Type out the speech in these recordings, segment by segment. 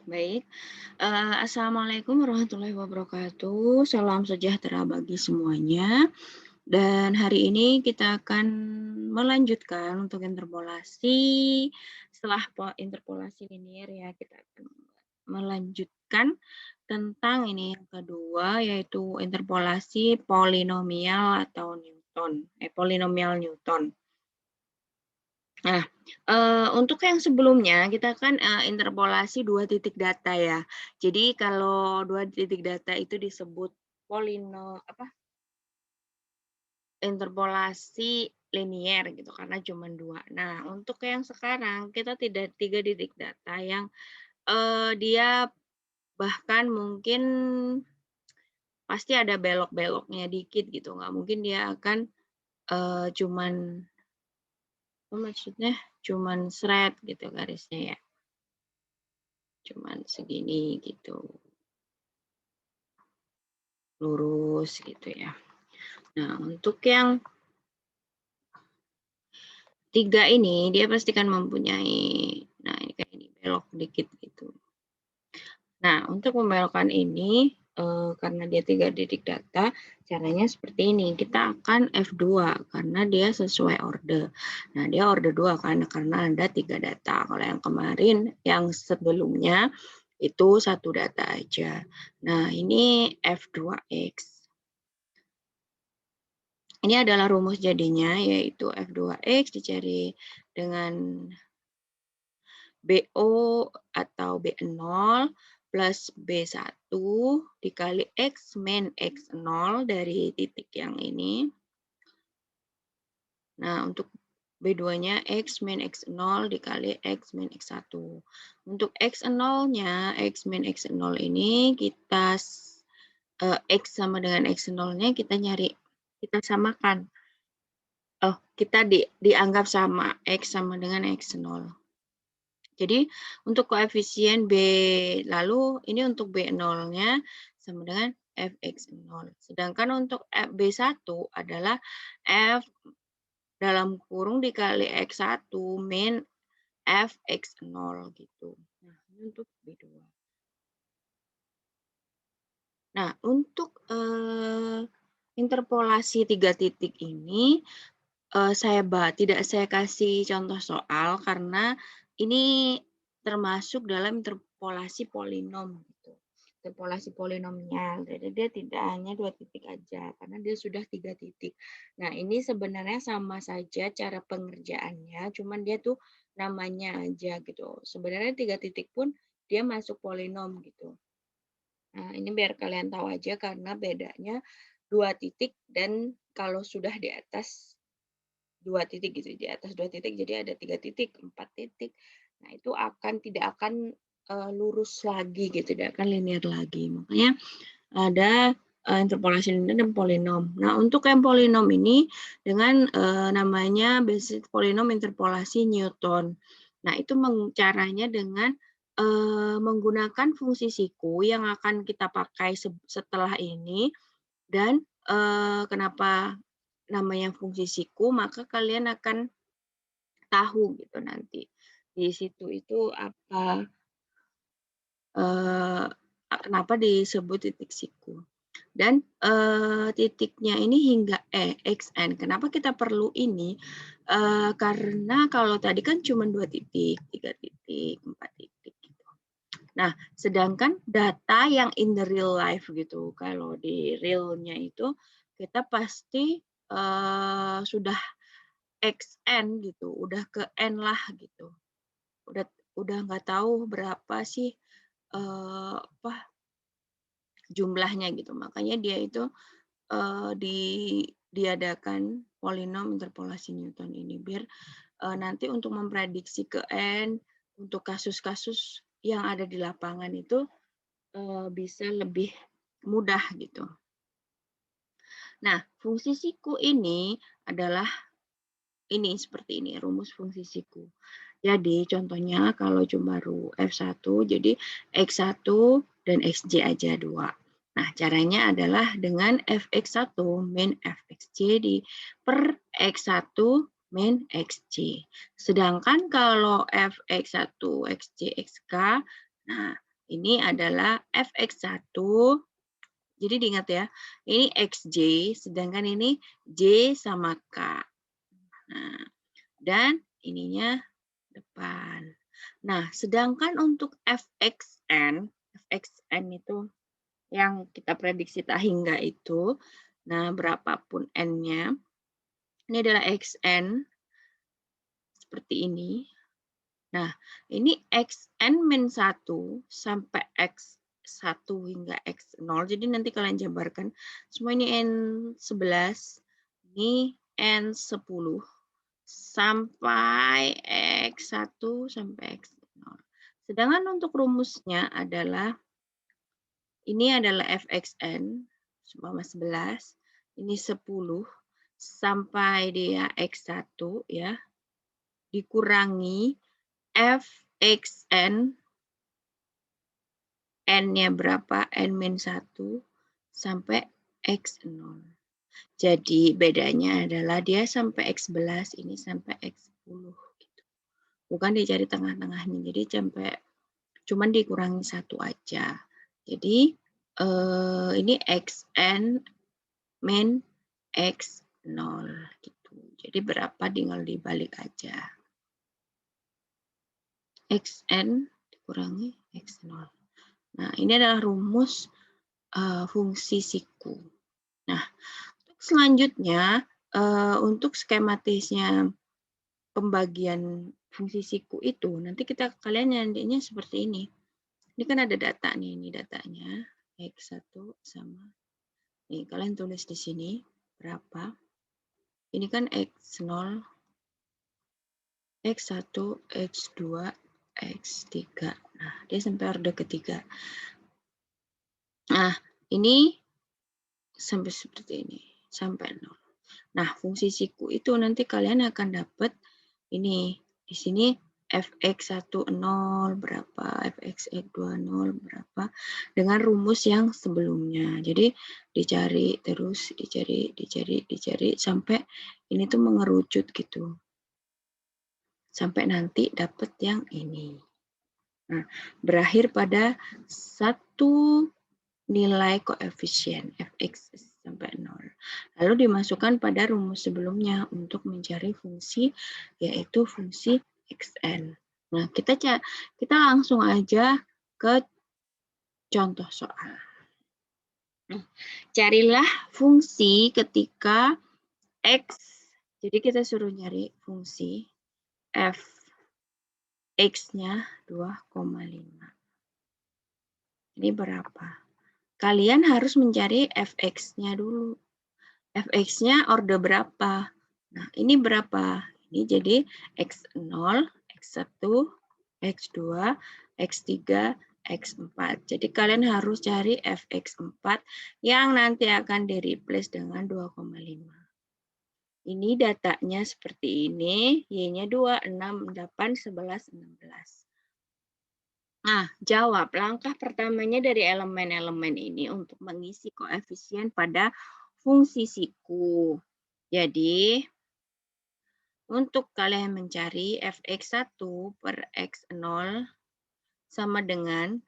Baik. Assalamualaikum warahmatullahi wabarakatuh. Salam sejahtera bagi semuanya. Dan hari ini kita akan melanjutkan untuk interpolasi. Setelah interpolasi linier ya, kita akan melanjutkan tentang ini yang kedua, yaitu interpolasi polinomial atau polinomial Newton. Nah, untuk yang sebelumnya kita kan, interpolasi 2 titik data ya. Jadi kalau 2 titik data itu disebut interpolasi linier gitu karena cuma 2. Nah, untuk yang sekarang kita tidak 3 titik data yang, dia bahkan mungkin pasti ada belok-beloknya dikit gitu, nggak mungkin dia akan, cuman maksudnya cuman gitu garisnya ya. Cuman segini gitu, lurus gitu ya. Nah, untuk yang 3 ini dia pastikan mempunyai, nah ini kayak ini belok dikit gitu. Nah, untuk membelokkan ini, karena dia 3 titik data, caranya seperti ini, kita akan F2 karena dia sesuai order. Nah, dia order 2 kan karena ada 3 data. Kalau yang kemarin, yang sebelumnya itu 1 data aja. Nah, ini F2X. Ini adalah rumus jadinya, yaitu F2X dicari dengan BO atau B0 plus B1 dikali X min X0 dari titik yang ini. Nah, untuk B2-nya X min X0 dikali X min X1. Untuk X0-nya, X min X0 ini kita, X sama dengan X0-nya kita samakan. Kita dianggap sama, X sama dengan X0. Jadi untuk koefisien B, lalu ini untuk B0-nya sama dengan Fx0. Sedangkan untuk B1 adalah F dalam kurung dikali X1 min Fx0 gitu. Nah, ini untuk B2. Nah, untuk interpolasi 3 titik ini, tidak saya kasih contoh soal karena ini termasuk dalam interpolasi polinom gitu. Interpolasi polinomial. Jadi dia tidak hanya 2 titik aja karena dia sudah 3 titik. Nah, ini sebenarnya sama saja cara pengerjaannya, cuman dia tuh namanya aja gitu. Sebenarnya 3 titik pun dia masuk polinom gitu. Nah, ini biar kalian tahu aja karena bedanya 2 titik dan kalau sudah di atas 2 titik gitu, di atas 2 titik jadi ada 3 titik, 4 titik. Nah, itu tidak akan, lurus lagi gitu, tidak akan linear lagi. Makanya ada, interpolasi linear dan polinom. Nah, untuk yang polinom ini dengan, namanya basis polinom interpolasi Newton. Nah, itu caranya dengan, menggunakan fungsi siku yang akan kita pakai setelah ini dan, kenapa namanya fungsi siku, maka kalian akan tahu gitu nanti. Di situ itu apa, kenapa disebut titik siku. Dan, titiknya ini hingga xn. Kenapa kita perlu ini? Karena kalau tadi kan cuma 2 titik, 3 titik, 4 titik gitu. Nah, sedangkan data yang in the real life gitu, kalau di realnya itu kita pasti, sudah xn gitu, udah ke n lah gitu. Udah nggak tahu berapa sih, jumlahnya gitu. Makanya dia itu, diadakan polinom interpolasi Newton ini biar, nanti untuk memprediksi ke n, untuk kasus-kasus yang ada di lapangan itu, bisa lebih mudah gitu. Nah, fungsi siku ini adalah ini, seperti ini, rumus fungsi siku. Jadi contohnya kalau cuma F1, jadi X1 dan Xj aja 2. Nah, caranya adalah dengan Fx1 min Fxj per X1 min Xj. Sedangkan kalau Fx1, Xj, Xk, nah Ini adalah fx1, jadi diingat ya, ini xj, sedangkan ini j sama k. Nah, dan ininya depan. Nah, sedangkan untuk fxn itu yang kita prediksi tak hingga itu, nah berapapun n-nya, ini adalah xn, seperti ini. Nah, ini xn-1 sampai x1 hingga x0. Jadi nanti kalian jabarkan. Semua ini n11, ini n10 sampai x1 sampai x0. Sedangkan untuk rumusnya adalah ini adalah fxn umpama 11, ini 10 sampai dia x1 ya, dikurangi fxn, n-nya berapa? N-1 sampai x0. Jadi bedanya adalah dia sampai x11, ini sampai x10. Gitu. Bukan dicari tengah-tengahnya, jadi sampai cuman dikurangi 1 aja. Jadi ini xn min x0 gitu. Jadi berapa tinggal dibalik aja. Xn dikurangi x0. Nah, ini adalah rumus fungsi siku. Nah, selanjutnya untuk skematisnya pembagian fungsi siku itu nanti kalian nantinya seperti ini. Ini kan ada data nih, ini datanya x1 sama nih kalian tulis di sini berapa. Ini kan x0, x1, x2, x3. Nah, dia sampai orde ketiga. Nah, ini sampai seperti ini, sampai 0. Nah, fungsi siku itu nanti kalian akan dapat ini. Di sini fx1 0 berapa, fx2 0 berapa, dengan rumus yang sebelumnya. Jadi dicari terus, dicari, sampai ini tuh mengerucut gitu. Sampai nanti dapat yang ini. Nah, berakhir pada satu nilai koefisien fx sampai 0. Lalu dimasukkan pada rumus sebelumnya untuk mencari fungsi, yaitu fungsi xn. Nah, kita langsung aja ke contoh soal. Carilah fungsi ketika x, jadi kita suruh nyari fungsi f x-nya 2,5. Ini berapa? Kalian harus mencari fx-nya dulu. Fx-nya orde berapa? Nah, ini berapa? Ini jadi x0, x1, x2, x3, x4. Jadi kalian harus cari fx4 yang nanti akan di-replace dengan 2,5. Ini datanya seperti ini, y-nya 2, 6, 8, 11, 16. Nah, jawab. Langkah pertamanya dari elemen-elemen ini untuk mengisi koefisien pada fungsi siku. Jadi, untuk kalian mencari fx1 per x0 sama dengan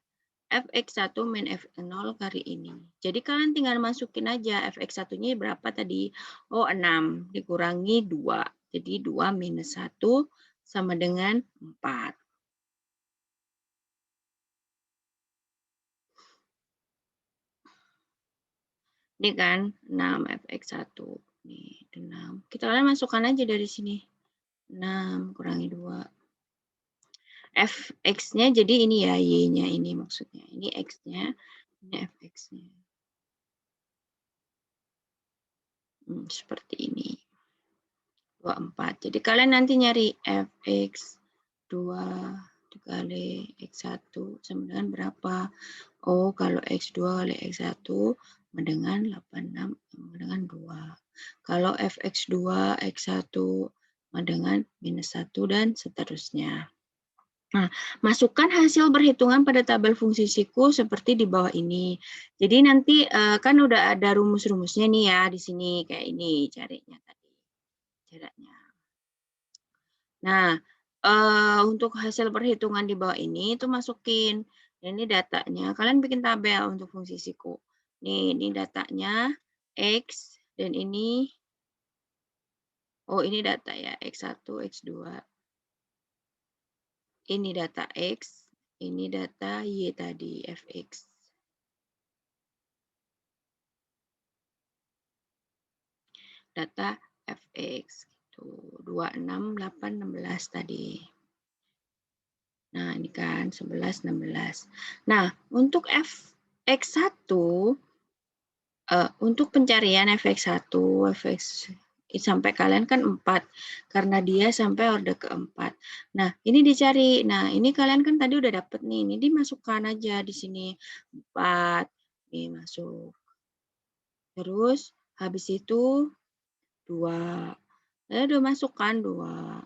fx1 min f0 kali ini. Jadi kalian tinggal masukin aja fx1-nya berapa tadi? Oh, 6 dikurangi 2. Jadi 2 minus 1 sama dengan 4. Ini kan 6 fx1. Nih, 6. Kita kalian masukkan aja dari sini. 6 kurangi 2. Fx-nya jadi ini ya, y-nya ini maksudnya. Ini x-nya, ini fx-nya. Seperti ini. 24. Jadi kalian nanti nyari fx 2 dikali x1 sama dengan berapa? Oh, kalau x2 kali x1 sama dengan 86 sama dengan 2. Kalau fx2 x1 sama dengan minus 1 dan seterusnya. Nah, masukkan hasil perhitungan pada tabel fungsi siku seperti di bawah ini. Jadi nanti kan udah ada rumus-rumusnya nih ya di sini kayak ini carinya tadi. Caranya. Nah, untuk hasil perhitungan di bawah ini itu masukin Ini datanya, kalian bikin tabel untuk fungsi siku. Nih, ini datanya X, dan ini, oh ini data ya, X1, X2. Ini data X, ini data Y tadi, Fx. Data Fx, gitu. 26, 8, 16 tadi. Nah, ini kan 11, 16. Nah, untuk Fx1, untuk pencarian Fx1, Fx sampai kalian kan 4, karena dia sampai orde keempat. Nah, ini dicari. Nah, ini kalian kan tadi udah dapet nih. Ini dimasukkan aja di sini. 4. Nih, masuk. Terus, habis itu 2. Udah masuk kan 2.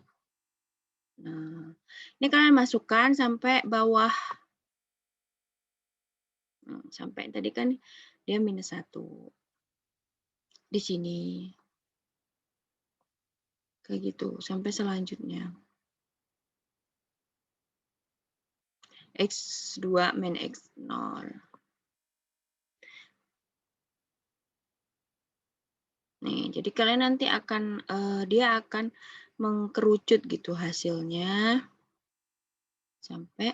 Nah, ini kalian masukkan sampai bawah. Sampai tadi kan dia -1. Di sini. Kayak gitu, sampai selanjutnya. X2 min X0. Nih, jadi kalian nanti akan, dia akan mengkerucut gitu hasilnya sampai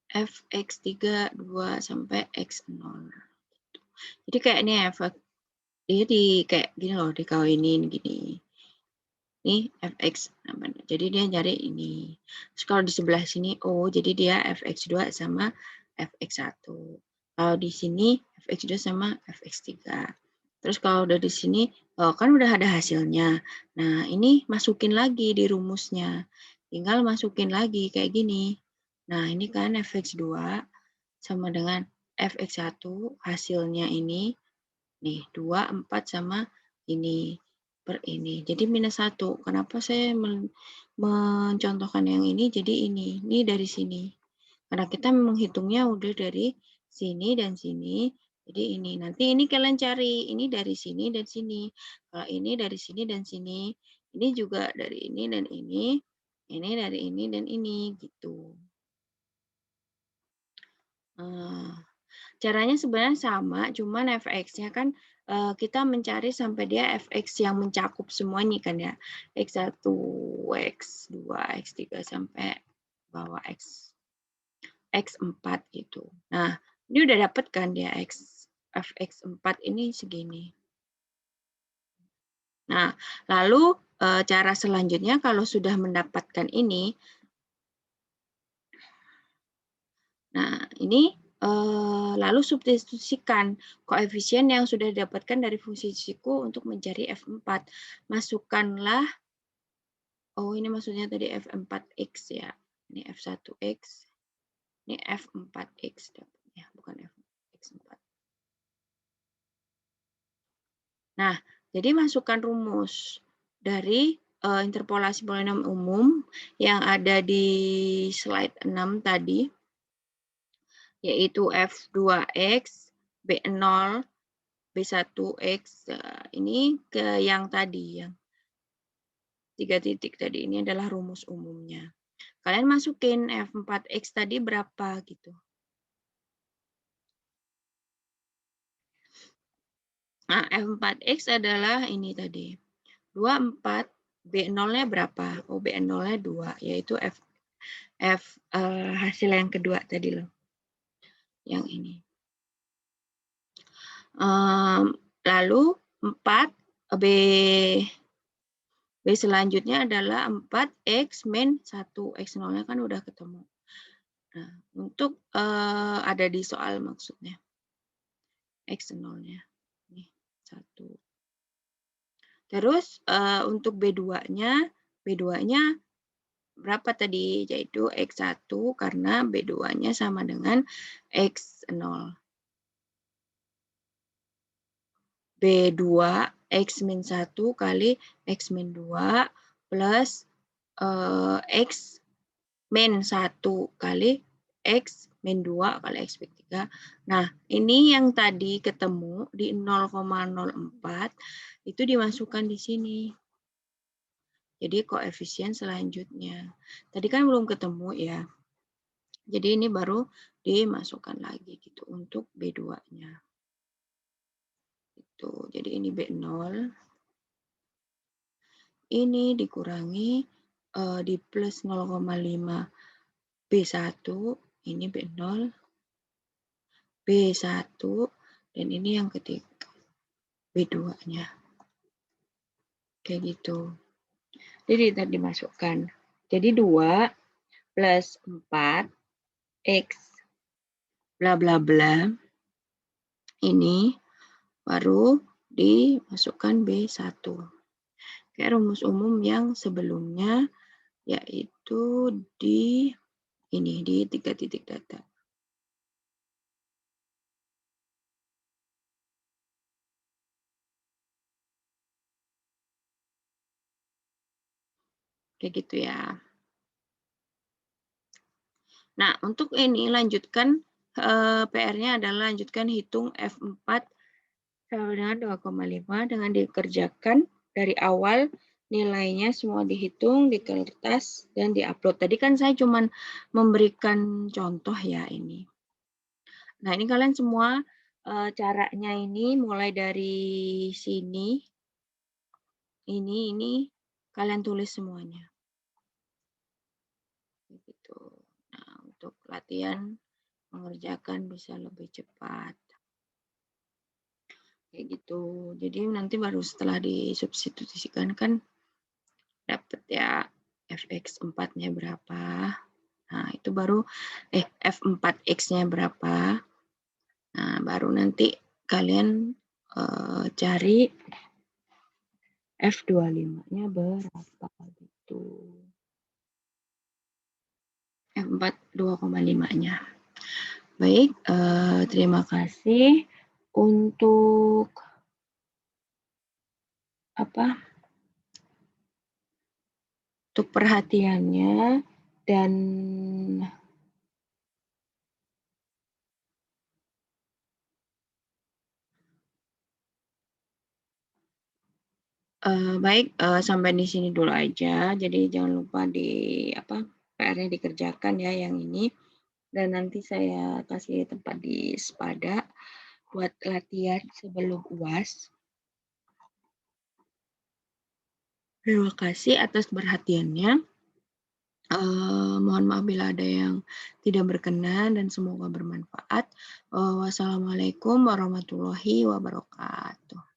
Fx3, 2, sampai X0. Jadi kayak ini ya, dia kayak gini loh, dikawinin gini. Ini Fx, jadi dia nyari ini. Terus kalau di sebelah sini, oh jadi dia Fx2 sama Fx1. Kalau di sini Fx2 sama Fx3. Terus kalau udah di sini, kan udah ada hasilnya. Nah, ini masukin lagi di rumusnya. Tinggal masukin lagi kayak gini. Nah, ini kan Fx2 sama dengan Fx1, hasilnya ini. Nih, 2, 4 sama ini per ini. Jadi -1. Kenapa saya mencontohkan yang ini? Jadi ini dari sini. Karena kita menghitungnya udah dari sini dan sini. Jadi ini. Nanti ini kalian cari. Ini dari sini dan sini. Kalau ini dari sini dan sini. Ini juga dari ini dan ini. Ini dari ini dan ini. Gitu. Caranya sebenarnya sama, cuman Fx-nya kan kita mencari sampai dia Fx yang mencakup semuanya kan ya. X1, X2, X3 sampai bawah X4 gitu. Nah, ini udah dapet kan dia Fx4 ini segini. Nah, lalu cara selanjutnya kalau sudah mendapatkan ini, nah ini lalu substitusikan koefisien yang sudah didapatkan dari fungsi siku untuk mencari F4. Masukkanlah, oh ini maksudnya tadi F4X ya. Ini F1X, ini F4X dapatnya, bukan Fx4. Nah, jadi masukkan rumus dari interpolasi polinom umum yang ada di slide 6 tadi, yaitu F2X, B0, B1X, ini ke yang tadi, yang 3 titik tadi, ini adalah rumus umumnya. Kalian masukin F4X tadi berapa gitu. Nah, F4X adalah ini tadi. 24, B0-nya berapa? Oh, B0-nya 2, yaitu hasil yang kedua tadi loh. Yang ini. Lalu 4, B selanjutnya adalah 4X min 1. X0-nya kan udah ketemu. Nah, untuk ada di soal maksudnya. X0-nya. Nih, 1. Terus untuk B2-nya berapa tadi? Yaitu X1 karena B2-nya sama dengan X0. B2 X min 1 kali X min 2 plus X min 1 kali X min 2 kali X min 3. Nah, ini yang tadi ketemu di 0,04 itu dimasukkan di sini. Jadi koefisien selanjutnya. Tadi kan belum ketemu ya. Jadi ini baru dimasukkan lagi gitu untuk B2-nya. Itu. Jadi ini B0. Ini dikurangi di plus 0,5 B1, ini B0, B1, dan ini yang ketiga, B2-nya. Kayak gitu. Jadi tadi dimasukkan. Jadi 2 plus 4 X bla bla bla. Ini baru dimasukkan B1. Kayak rumus umum yang sebelumnya, yaitu di ini, di 3 titik data. Kayak gitu ya. Nah, untuk ini lanjutkan PR-nya adalah lanjutkan hitung F4 sama dengan 2,5 dengan dikerjakan dari awal nilainya semua dihitung di kertas dan diupload. Tadi kan saya cuma memberikan contoh ya ini. Nah, ini kalian semua caranya ini mulai dari sini, ini kalian tulis semuanya. Gitu. Nah, untuk latihan mengerjakan bisa lebih cepat. Kayak gitu. Jadi nanti baru setelah disubstitusikan kan dapat ya fx4-nya berapa. Nah, itu baru f4x-nya berapa. Nah, baru nanti kalian cari f25-nya berapa gitu. F4 2,5-nya. Baik, terima kasih untuk untuk perhatiannya dan baik, sampai di sini dulu aja. Jadi jangan lupa PR-nya dikerjakan ya yang ini. Dan nanti saya kasih tempat di Spada buat latihan sebelum UAS. Terima kasih atas perhatiannya. Mohon maaf bila ada yang tidak berkenan dan semoga bermanfaat. Wassalamualaikum warahmatullahi wabarakatuh.